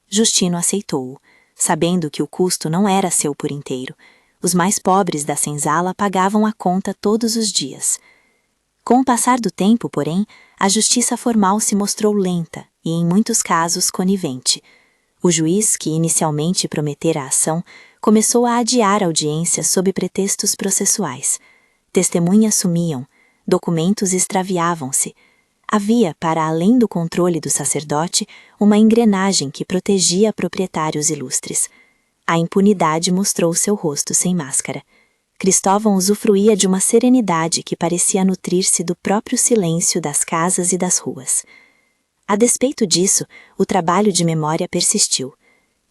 Justino aceitou-o, sabendo que o custo não era seu por inteiro. Os mais pobres da senzala pagavam a conta todos os dias. Com o passar do tempo, porém, a justiça formal se mostrou lenta, e, em muitos casos, conivente. O juiz, que inicialmente prometera a ação, começou a adiar a audiência sob pretextos processuais. Testemunhas sumiam, documentos extraviavam-se. Havia, para além do controle do sacerdote, uma engrenagem que protegia proprietários ilustres. A impunidade mostrou seu rosto sem máscara. Cristóvão usufruía de uma serenidade que parecia nutrir-se do próprio silêncio das casas e das ruas. A despeito disso, o trabalho de memória persistiu.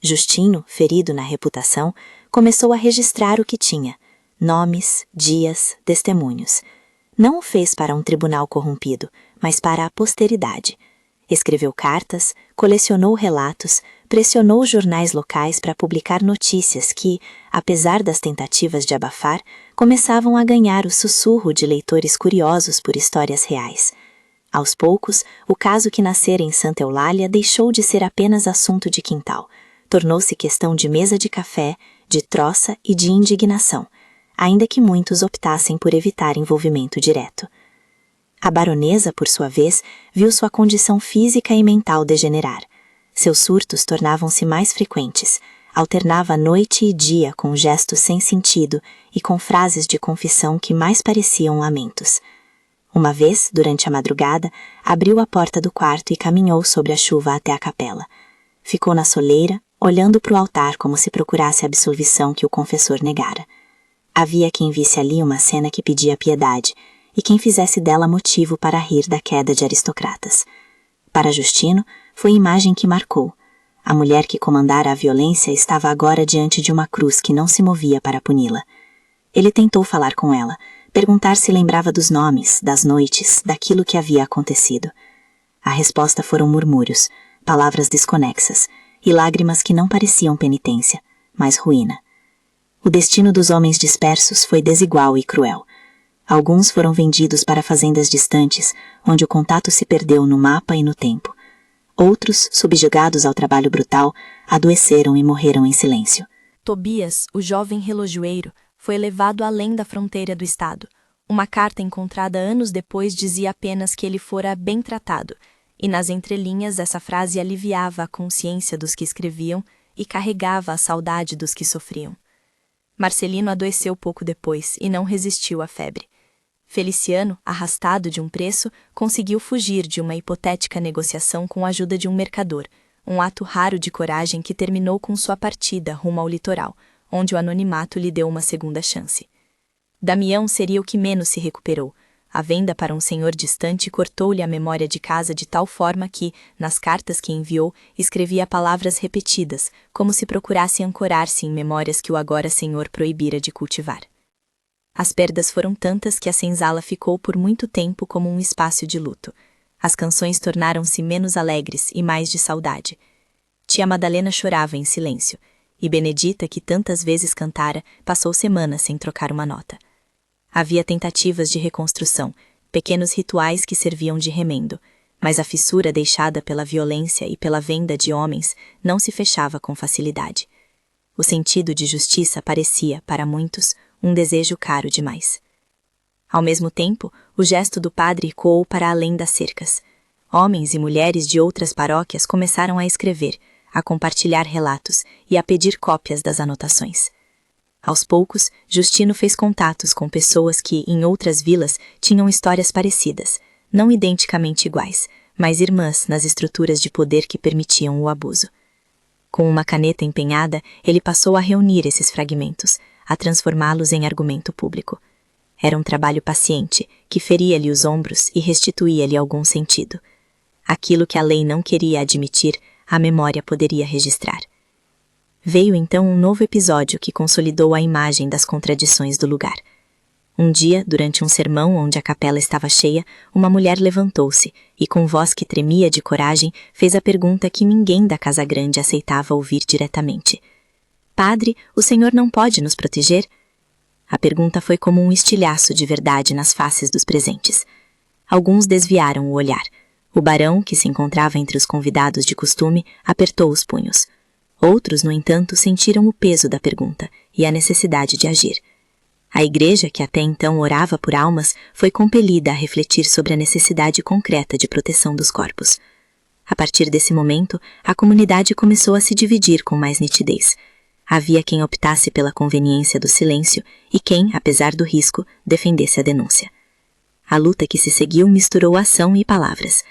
Justino, ferido na reputação, começou a registrar o que tinha: nomes, dias, testemunhos. Não o fez para um tribunal corrompido, mas para a posteridade. Escreveu cartas, colecionou relatos, pressionou jornais locais para publicar notícias que, apesar das tentativas de abafar, começavam a ganhar o sussurro de leitores curiosos por histórias reais. Aos poucos, o caso que nascera em Santa Eulália deixou de ser apenas assunto de quintal. Tornou-se questão de mesa de café, de troça e de indignação, ainda que muitos optassem por evitar envolvimento direto. A baronesa, por sua vez, viu sua condição física e mental degenerar. Seus surtos tornavam-se mais frequentes. Alternava noite e dia com gestos sem sentido e com frases de confissão que mais pareciam lamentos. Uma vez, durante a madrugada, abriu a porta do quarto e caminhou sobre a chuva até a capela. Ficou na soleira, olhando para o altar como se procurasse a absolvição que o confessor negara. Havia quem visse ali uma cena que pedia piedade, e quem fizesse dela motivo para rir da queda de aristocratas. Para Justino, foi a imagem que marcou. A mulher que comandara a violência estava agora diante de uma cruz que não se movia para puni-la. Ele tentou falar com ela, perguntar se lembrava dos nomes, das noites, daquilo que havia acontecido. A resposta foram murmúrios, palavras desconexas e lágrimas que não pareciam penitência, mas ruína. O destino dos homens dispersos foi desigual e cruel. Alguns foram vendidos para fazendas distantes, onde o contato se perdeu no mapa e no tempo. Outros, subjugados ao trabalho brutal, adoeceram e morreram em silêncio. Tobias, o jovem relojoeiro, foi levado além da fronteira do estado. Uma carta encontrada anos depois dizia apenas que ele fora bem tratado, e nas entrelinhas essa frase aliviava a consciência dos que escreviam e carregava a saudade dos que sofriam. Marcelino adoeceu pouco depois e não resistiu à febre. Feliciano, arrastado de um preço, conseguiu fugir de uma hipotética negociação com a ajuda de um mercador, um ato raro de coragem que terminou com sua partida rumo ao litoral, onde o anonimato lhe deu uma segunda chance. Damião seria o que menos se recuperou. A venda para um senhor distante cortou-lhe a memória de casa de tal forma que, nas cartas que enviou, escrevia palavras repetidas, como se procurasse ancorar-se em memórias que o agora senhor proibira de cultivar. As perdas foram tantas que a senzala ficou por muito tempo como um espaço de luto. As canções tornaram-se menos alegres e mais de saudade. Tia Madalena chorava em silêncio, e Benedita, que tantas vezes cantara, passou semanas sem trocar uma nota. Havia tentativas de reconstrução, pequenos rituais que serviam de remendo, mas a fissura deixada pela violência e pela venda de homens não se fechava com facilidade. O sentido de justiça parecia, para muitos, um desejo caro demais. Ao mesmo tempo, o gesto do padre ecoou para além das cercas. Homens e mulheres de outras paróquias começaram a escrever, a compartilhar relatos e a pedir cópias das anotações. Aos poucos, Justino fez contatos com pessoas que, em outras vilas, tinham histórias parecidas, não identicamente iguais, mas irmãs nas estruturas de poder que permitiam o abuso. Com uma caneta empenhada, ele passou a reunir esses fragmentos, a transformá-los em argumento público. Era um trabalho paciente, que feria-lhe os ombros e restituía-lhe algum sentido. Aquilo que a lei não queria admitir, a memória poderia registrar. Veio então um novo episódio que consolidou a imagem das contradições do lugar. Um dia, durante um sermão onde a capela estava cheia, uma mulher levantou-se e, com voz que tremia de coragem, fez a pergunta que ninguém da Casa Grande aceitava ouvir diretamente. Padre, o senhor não pode nos proteger? A pergunta foi como um estilhaço de verdade nas faces dos presentes. Alguns desviaram o olhar. O barão, que se encontrava entre os convidados de costume, apertou os punhos. Outros, no entanto, sentiram o peso da pergunta e a necessidade de agir. A igreja, que até então orava por almas, foi compelida a refletir sobre a necessidade concreta de proteção dos corpos. A partir desse momento, a comunidade começou a se dividir com mais nitidez. Havia quem optasse pela conveniência do silêncio e quem, apesar do risco, defendesse a denúncia. A luta que se seguiu misturou ação e palavras.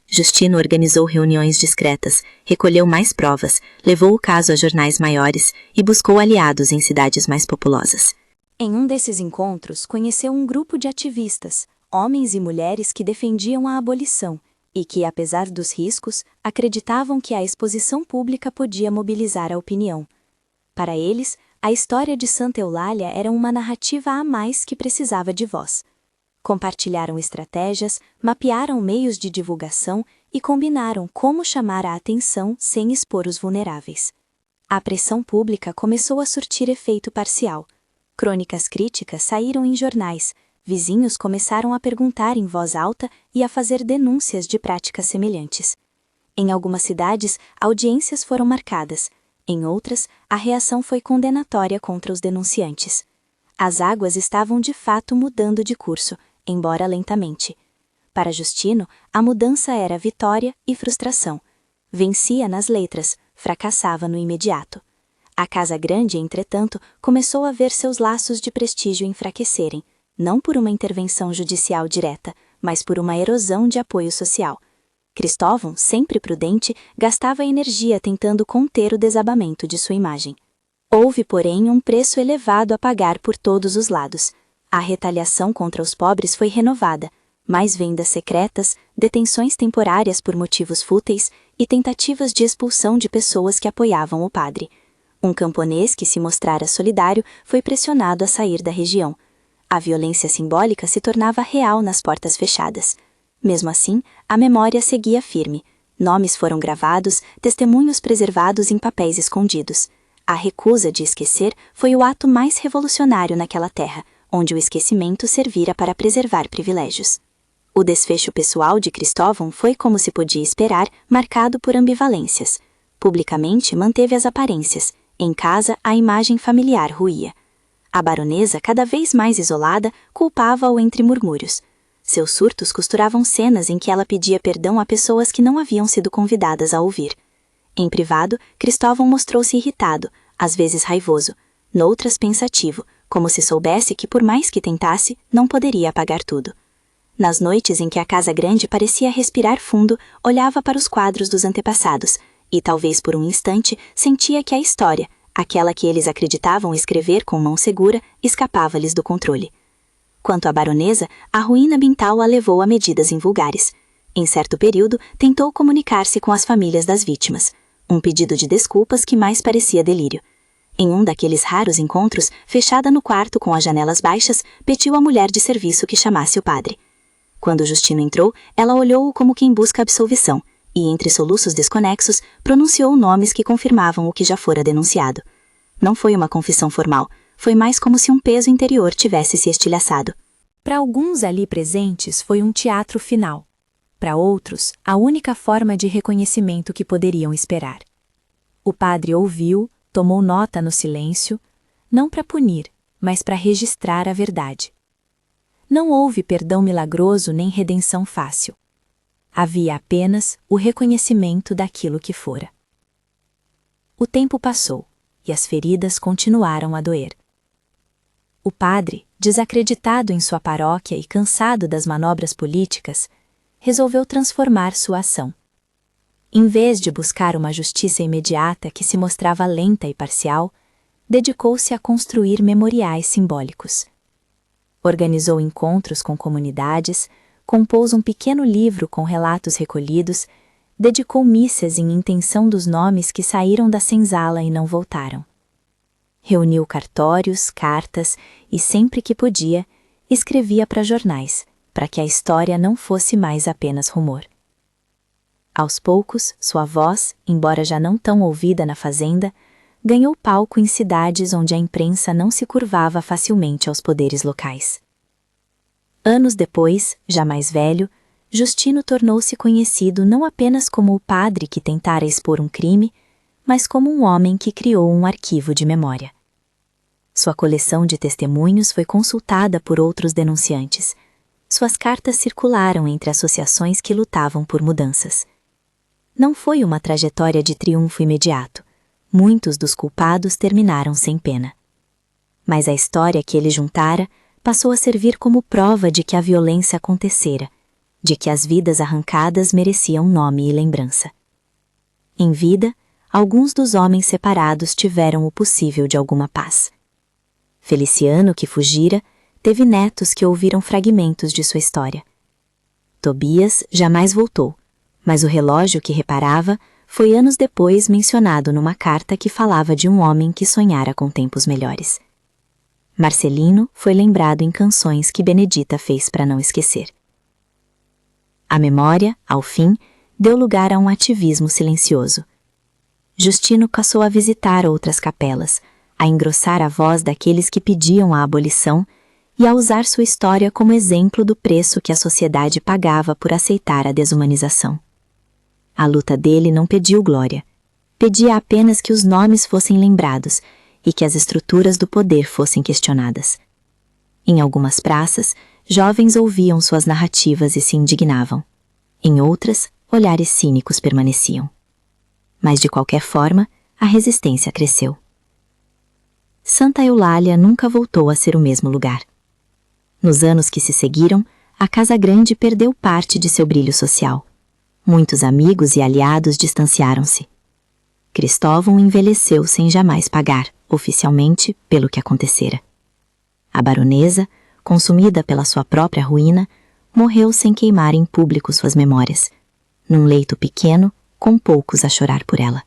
Justino organizou reuniões discretas, recolheu mais provas, levou o caso a jornais maiores e buscou aliados em cidades mais populosas. Em um desses encontros, conheceu um grupo de ativistas, homens e mulheres que defendiam a abolição e que, apesar dos riscos, acreditavam que a exposição pública podia mobilizar a opinião. Para eles, a história de Santa Eulália era uma narrativa a mais que precisava de voz. Compartilharam estratégias, mapearam meios de divulgação e combinaram como chamar a atenção sem expor os vulneráveis. A pressão pública começou a surtir efeito parcial. Crônicas críticas saíram em jornais, vizinhos começaram a perguntar em voz alta e a fazer denúncias de práticas semelhantes. Em algumas cidades, audiências foram marcadas. Em outras, a reação foi condenatória contra os denunciantes. As águas estavam de fato mudando de curso, embora lentamente. Para Justino, a mudança era vitória e frustração. Vencia nas letras, fracassava no imediato. A Casa Grande, entretanto, começou a ver seus laços de prestígio enfraquecerem, não por uma intervenção judicial direta, mas por uma erosão de apoio social. Cristóvão, sempre prudente, gastava energia tentando conter o desabamento de sua imagem. Houve, porém, um preço elevado a pagar por todos os lados. A retaliação contra os pobres foi renovada, mais vendas secretas, detenções temporárias por motivos fúteis e tentativas de expulsão de pessoas que apoiavam o padre. Um camponês que se mostrara solidário foi pressionado a sair da região. A violência simbólica se tornava real nas portas fechadas. Mesmo assim, a memória seguia firme. Nomes foram gravados, testemunhos preservados em papéis escondidos. A recusa de esquecer foi o ato mais revolucionário naquela terra, onde o esquecimento servira para preservar privilégios. O desfecho pessoal de Cristóvão foi, como se podia esperar, marcado por ambivalências. Publicamente manteve as aparências, em casa a imagem familiar ruía. A baronesa, cada vez mais isolada, culpava-o entre murmúrios. Seus surtos costuravam cenas em que ela pedia perdão a pessoas que não haviam sido convidadas a ouvir. Em privado, Cristóvão mostrou-se irritado, às vezes raivoso, noutras pensativo, como se soubesse que por mais que tentasse, não poderia apagar tudo. Nas noites em que a Casa Grande parecia respirar fundo, olhava para os quadros dos antepassados, e talvez por um instante sentia que a história, aquela que eles acreditavam escrever com mão segura, escapava-lhes do controle. Quanto à baronesa, a ruína mental a levou a medidas invulgares. Em certo período, tentou comunicar-se com as famílias das vítimas, um pedido de desculpas que mais parecia delírio. Em um daqueles raros encontros, fechada no quarto com as janelas baixas, pediu à mulher de serviço que chamasse o padre. Quando Justino entrou, ela olhou-o como quem busca absolvição, e, entre soluços desconexos, pronunciou nomes que confirmavam o que já fora denunciado. Não foi uma confissão formal, foi mais como se um peso interior tivesse se estilhaçado. Para alguns ali presentes foi um teatro final. Para outros, a única forma de reconhecimento que poderiam esperar. O padre ouviu, tomou nota no silêncio, não para punir, mas para registrar a verdade. Não houve perdão milagroso nem redenção fácil. Havia apenas o reconhecimento daquilo que fora. O tempo passou, e as feridas continuaram a doer. O padre, desacreditado em sua paróquia e cansado das manobras políticas, resolveu transformar sua ação. Em vez de buscar uma justiça imediata que se mostrava lenta e parcial, dedicou-se a construir memoriais simbólicos. Organizou encontros com comunidades, compôs um pequeno livro com relatos recolhidos, dedicou missas em intenção dos nomes que saíram da senzala e não voltaram. Reuniu cartórios, cartas e, sempre que podia, escrevia para jornais, para que a história não fosse mais apenas rumor. Aos poucos, sua voz, embora já não tão ouvida na fazenda, ganhou palco em cidades onde a imprensa não se curvava facilmente aos poderes locais. Anos depois, já mais velho, Justino tornou-se conhecido não apenas como o padre que tentara expor um crime, mas como um homem que criou um arquivo de memória. Sua coleção de testemunhos foi consultada por outros denunciantes. Suas cartas circularam entre associações que lutavam por mudanças. não foi uma trajetória de triunfo imediato. Muitos dos culpados terminaram sem pena. Mas a história que ele juntara passou a servir como prova de que a violência acontecera, de que as vidas arrancadas mereciam nome e lembrança. Em vida, alguns dos homens separados tiveram o possível de alguma paz. Feliciano, que fugira, teve netos que ouviram fragmentos de sua história. Tobias jamais voltou, mas o relógio que reparava foi anos depois mencionado numa carta que falava de um homem que sonhara com tempos melhores. Marcelino foi lembrado em canções que Benedita fez para não esquecer. A memória, ao fim, deu lugar a um ativismo silencioso. Justino passou a visitar outras capelas, a engrossar a voz daqueles que pediam a abolição e a usar sua história como exemplo do preço que a sociedade pagava por aceitar a desumanização. A luta dele não pediu glória, pedia apenas que os nomes fossem lembrados e que as estruturas do poder fossem questionadas. Em algumas praças, jovens ouviam suas narrativas e se indignavam. Em outras, olhares cínicos permaneciam. Mas, de qualquer forma, a resistência cresceu. Santa Eulália nunca voltou a ser o mesmo lugar. Nos anos que se seguiram, a Casa Grande perdeu parte de seu brilho social. Muitos amigos e aliados distanciaram-se. Cristóvão envelheceu sem jamais pagar, oficialmente, pelo que acontecera. A baronesa, consumida pela sua própria ruína, morreu sem queimar em público suas memórias, num leito pequeno, com poucos a chorar por ela.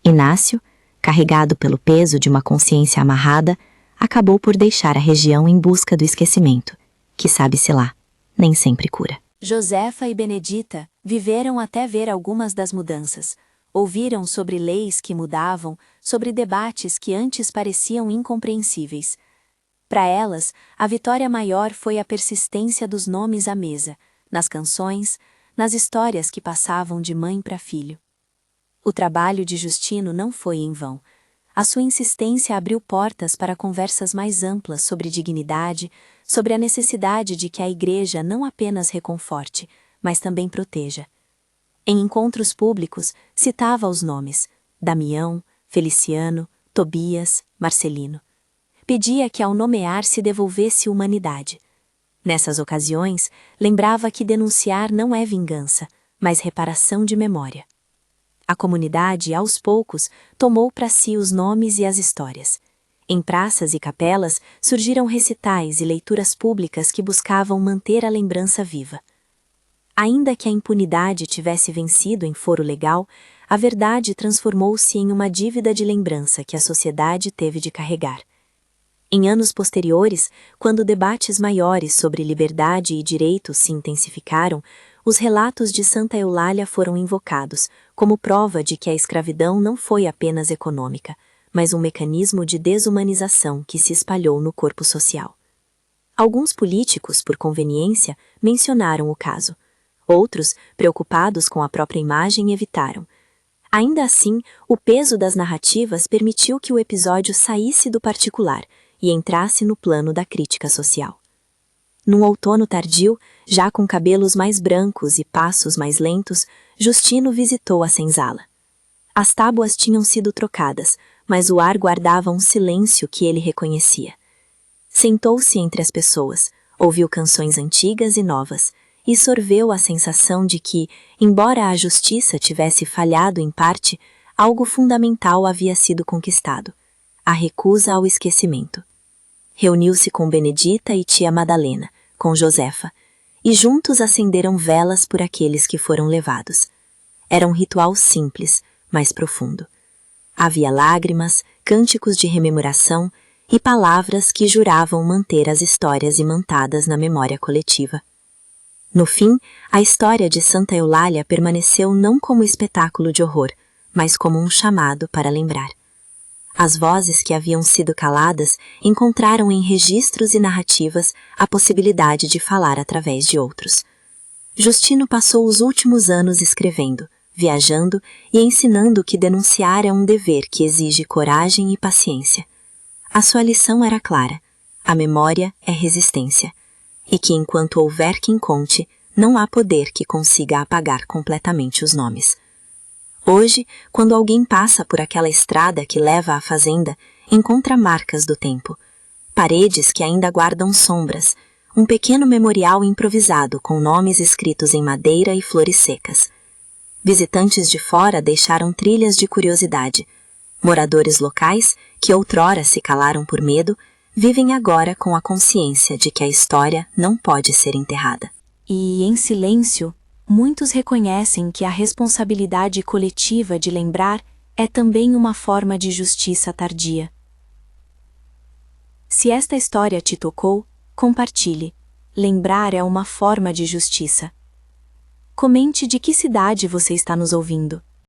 Inácio, carregado pelo peso de uma consciência amarrada, acabou por deixar a região em busca do esquecimento, que sabe-se lá, nem sempre cura. Josefa e Benedita viveram até ver algumas das mudanças. Ouviram sobre leis que mudavam, sobre debates que antes pareciam incompreensíveis. Para elas, a vitória maior foi a persistência dos nomes à mesa, nas canções, nas histórias que passavam de mãe para filho. O trabalho de Justino não foi em vão. A sua insistência abriu portas para conversas mais amplas sobre dignidade, sobre a necessidade de que a Igreja não apenas reconforte, mas também proteja. Em encontros públicos, citava os nomes Damião, Feliciano, Tobias, Marcelino. Pedia que ao nomear se devolvesse humanidade. Nessas ocasiões, lembrava que denunciar não é vingança, mas reparação de memória. A comunidade, aos poucos, tomou para si os nomes e as histórias. Em praças e capelas surgiram recitais e leituras públicas que buscavam manter a lembrança viva. Ainda que a impunidade tivesse vencido em foro legal, a verdade transformou-se em uma dívida de lembrança que a sociedade teve de carregar. Em anos posteriores, quando debates maiores sobre liberdade e direitos se intensificaram, os relatos de Santa Eulália foram invocados como prova de que a escravidão não foi apenas econômica, mas um mecanismo de desumanização que se espalhou no corpo social. Alguns políticos, por conveniência, mencionaram o caso. Outros, preocupados com a própria imagem, evitaram. Ainda assim, o peso das narrativas permitiu que o episódio saísse do particular e entrasse no plano da crítica social. Num outono tardio, já com cabelos mais brancos e passos mais lentos, Justino visitou a senzala. As tábuas tinham sido trocadas, mas o ar guardava um silêncio que ele reconhecia. Sentou-se entre as pessoas, ouviu canções antigas e novas, e sorveu a sensação de que, embora a justiça tivesse falhado em parte, algo fundamental havia sido conquistado: a recusa ao esquecimento. Reuniu-se com Benedita e tia Madalena, com Josefa, e juntos acenderam velas por aqueles que foram levados. Era um ritual simples, mas profundo. Havia lágrimas, cânticos de rememoração e palavras que juravam manter as histórias imantadas na memória coletiva. No fim, a história de Santa Eulália permaneceu não como espetáculo de horror, mas como um chamado para lembrar. As vozes que haviam sido caladas encontraram em registros e narrativas a possibilidade de falar através de outros. Justino passou os últimos anos escrevendo, viajando e ensinando que denunciar é um dever que exige coragem e paciência. A sua lição era clara: a memória é resistência, e que enquanto houver quem conte, não há poder que consiga apagar completamente os nomes. Hoje, quando alguém passa por aquela estrada que leva à fazenda, encontra marcas do tempo. Paredes que ainda guardam sombras, um pequeno memorial improvisado com nomes escritos em madeira e flores secas. Visitantes de fora deixaram trilhas de curiosidade. Moradores locais, que outrora se calaram por medo, vivem agora com a consciência de que a história não pode ser enterrada. E, em silêncio, muitos reconhecem que a responsabilidade coletiva de lembrar é também uma forma de justiça tardia. Se esta história te tocou, compartilhe. Lembrar é uma forma de justiça. Comente de que cidade você está nos ouvindo.